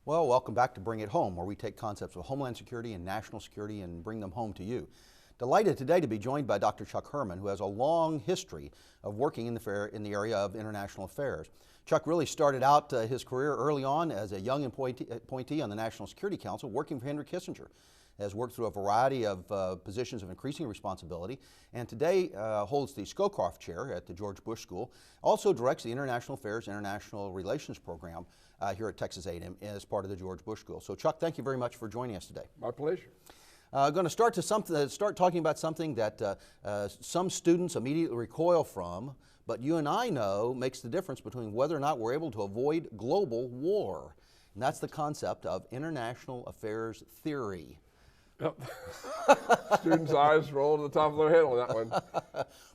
Well, welcome back to Bring It Home, where we take concepts of homeland security and national security and bring them home to you. Delighted today to be joined by Dr. Chuck Hermann, who has a long history of working in the area of international affairs. Chuck really started out his career early on as a young appointee on the National Security Council, working for Henry Kissinger. Has worked through a variety of positions of increasing responsibility, and today holds the Scowcroft Chair at the George Bush School. Also directs the International Affairs, International Relations program here at Texas A&M as part of the George Bush School. So Chuck, thank you very much for joining us today. My pleasure. Going to start talking about something that some students immediately recoil from, but you and I know makes the difference between whether or not we're able to avoid global war. And that's the concept of international affairs theory. Yep. Students' eyes roll to the top of their head on that one.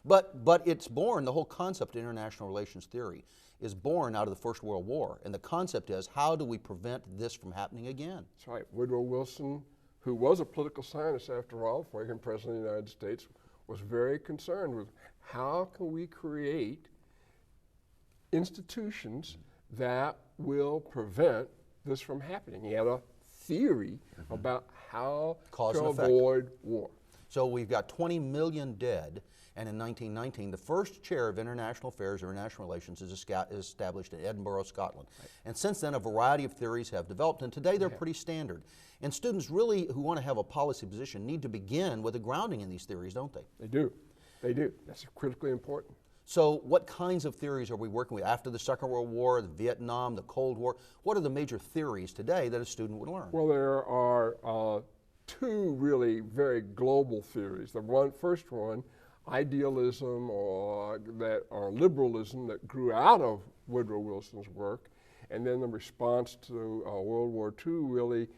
But it's born, the whole concept of international relations theory is born out of the First World War. And the concept is, how do we prevent this from happening again? That's right. Woodrow Wilson, who was a political scientist after all, before he became President of the United States, was very concerned with how can we create institutions that will prevent this from happening. He had a theory about how to avoid war. So we've got 20 million dead, and in 1919, the first chair of international affairs or international relations is established in Edinburgh, Scotland. Right. And since then, a variety of theories have developed, and today they're pretty standard. And students really who want to have a policy position need to begin with a grounding in these theories, don't they? They do. They do. That's critically important. So what kinds of theories are we working with after the Second World War, the Vietnam, the Cold War? What are the major theories today that a student would learn? Well, there are two really very global theories. The first one, idealism or liberalism that grew out of Woodrow Wilson's work, and then the response to World War II, really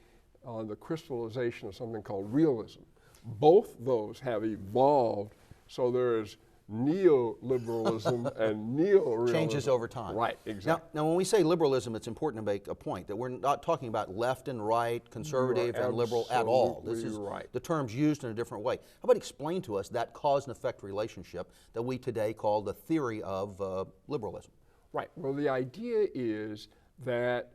the crystallization of something called realism. Both those have evolved, so there's neoliberalism and neorealism. Changes over time. Right, exactly. Now, when we say liberalism, it's important to make a point that we're not talking about left and right, conservative and liberal at all. This is right. The term's used in a different way. How about explain to us that cause and effect relationship that we today call the theory of liberalism? Right. Well, the idea is that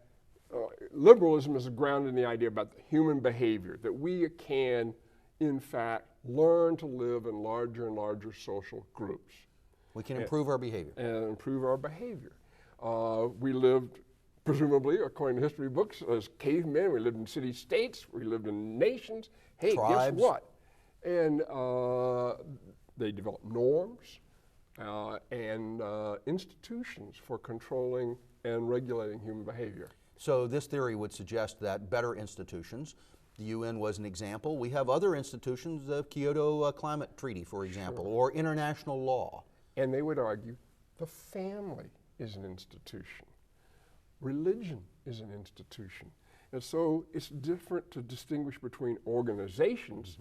liberalism is grounded in the idea about the human behavior, that we can, in fact, learn to live in larger and larger social groups. We can improve our behavior. And improve our behavior. We lived, presumably, according to history books, as cavemen. We lived in city-states. We lived in nations. Hey, tribes. Guess what? And they developed norms and institutions for controlling and regulating human behavior. So this theory would suggest that better institutions, the UN was an example. We have other institutions, the Kyoto Climate Treaty, for example, or international law. And they would argue the family is an institution. Religion is an institution. And so it's different to distinguish between organizations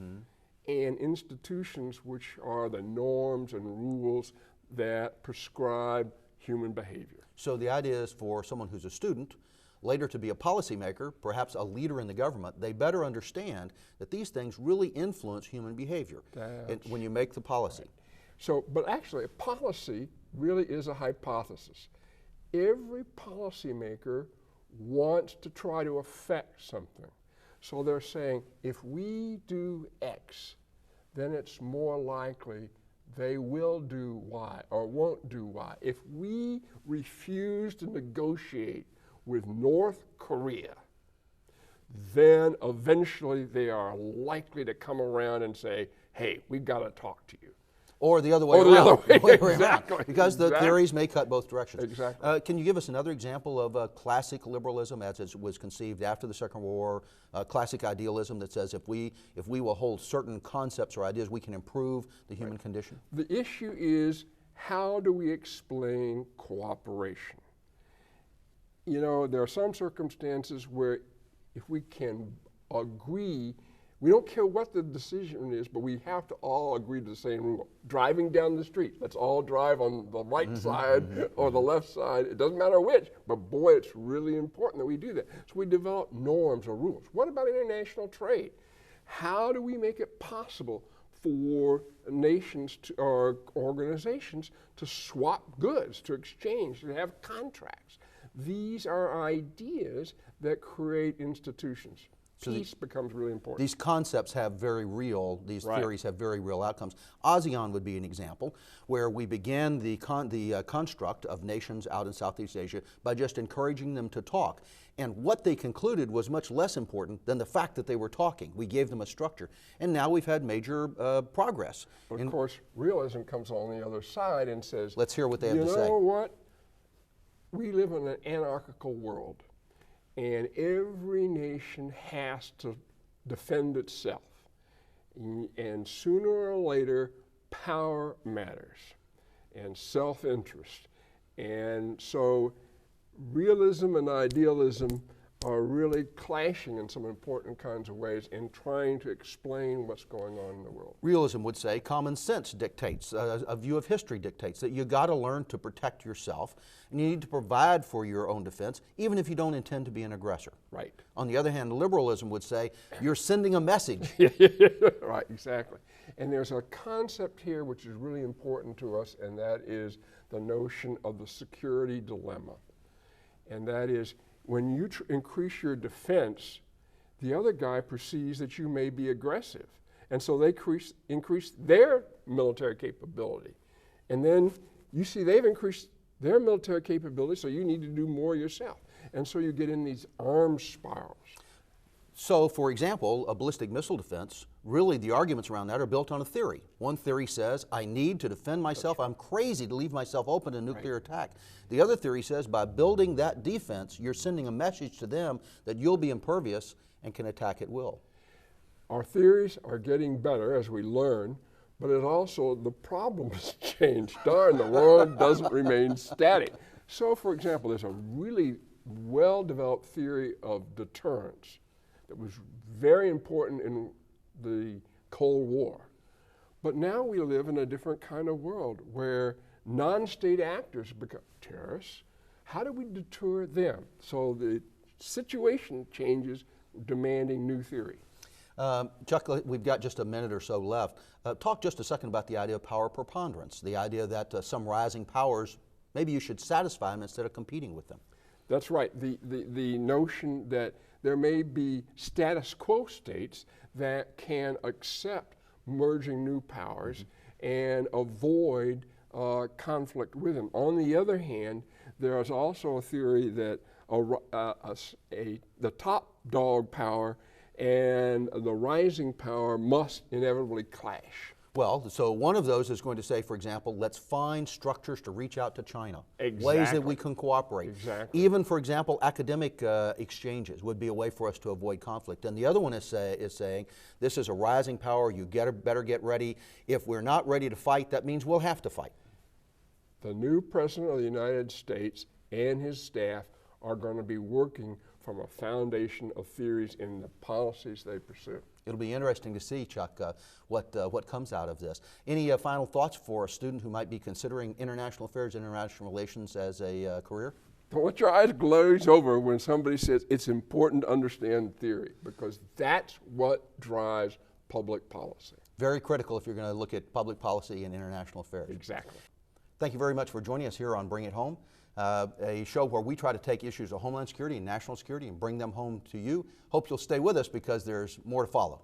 and institutions, which are the norms and rules that prescribe human behavior. So the idea is for someone who's a student, later to be a policymaker, perhaps a leader in the government, they better understand that these things really influence human behavior when you make the policy. Right. So, but actually, a policy really is a hypothesis. Every policymaker wants to try to affect something. So they're saying, if we do X, then it's more likely they will do Y or won't do Y. If we refuse to negotiate with North Korea, then eventually they are likely to come around and say, hey, we've got to talk to you. Or the other way around. Exactly. Because the theories may cut both directions. Exactly. Can you give us another example of classic liberalism as it was conceived after the Second World War, classic idealism that says if we will hold certain concepts or ideas, we can improve the human condition? The issue is, how do we explain cooperation? You know, there are some circumstances where if we can agree, we don't care what the decision is, but we have to all agree to the same rule. Driving down the street, let's all drive on the right side or the left side. It doesn't matter which, but boy, it's really important that we do that. So we develop norms or rules. What about international trade? How do we make it possible for nations or organizations to swap goods, to exchange, to have contracts These are ideas that create institutions. So Peace becomes really important. These concepts have very real, these theories have very real outcomes. ASEAN would be an example where we began the construct of nations out in Southeast Asia by just encouraging them to talk. And what they concluded was much less important than the fact that they were talking. We gave them a structure. And now we've had major progress. But of course, realism comes on the other side and says, let's hear what they have to say. You know what? We live in an anarchical world. And every nation has to defend itself. And sooner or later, power matters and self-interest. And so realism and idealism are really clashing in some important kinds of ways in trying to explain what's going on in the world. Realism would say common sense dictates, a view of history dictates that you got to learn to protect yourself and you need to provide for your own defense even if you don't intend to be an aggressor. Right. On the other hand, liberalism would say you're sending a message. Right, exactly. And there's a concept here which is really important to us, and that is the notion of the security dilemma. And that is, when you increase your defense, the other guy perceives that you may be aggressive. And so they increase their military capability. And then you see they've increased their military capability, so you need to do more yourself. And so you get in these arms spirals. So, for example, a ballistic missile defense, really the arguments around that are built on a theory. One theory says, I need to defend myself. I'm crazy to leave myself open to nuclear attack. The other theory says, by building that defense, you're sending a message to them that you'll be impervious and can attack at will. Our theories are getting better as we learn, but it also, the problem has changed. Darn, the world doesn't remain static. So, for example, there's a really well-developed theory of deterrence that was very important in the Cold War. But now we live in a different kind of world where non-state actors become terrorists. How do we deter them? So the situation changes, demanding new theory. Chuck, we've got just a minute or so left. Talk just a second about the idea of power preponderance, the idea that some rising powers, maybe you should satisfy them instead of competing with them. That's right. The notion that there may be status quo states that can accept merging new powers and avoid conflict with them. On the other hand, there is also a theory that the top dog power and the rising power must inevitably clash. Well, so one of those is going to say, for example, let's find structures to reach out to China. Exactly. Ways that we can cooperate. Exactly. Even, for example, academic exchanges would be a way for us to avoid conflict. And the other one is saying, this is a rising power, you better get ready. If we're not ready to fight, that means we'll have to fight. The new President of the United States and his staff are going to be working from a foundation of theories in the policies they pursue. It'll be interesting to see, Chuck, what comes out of this. Any final thoughts for a student who might be considering international affairs, international relations as a career? Don't let your eyes glaze over when somebody says it's important to understand theory, because that's what drives public policy. Very critical if you're going to look at public policy and international affairs. Exactly. Thank you very much for joining us here on Bring It Home, a show where we try to take issues of homeland security and national security and bring them home to you. Hope you'll stay with us because there's more to follow.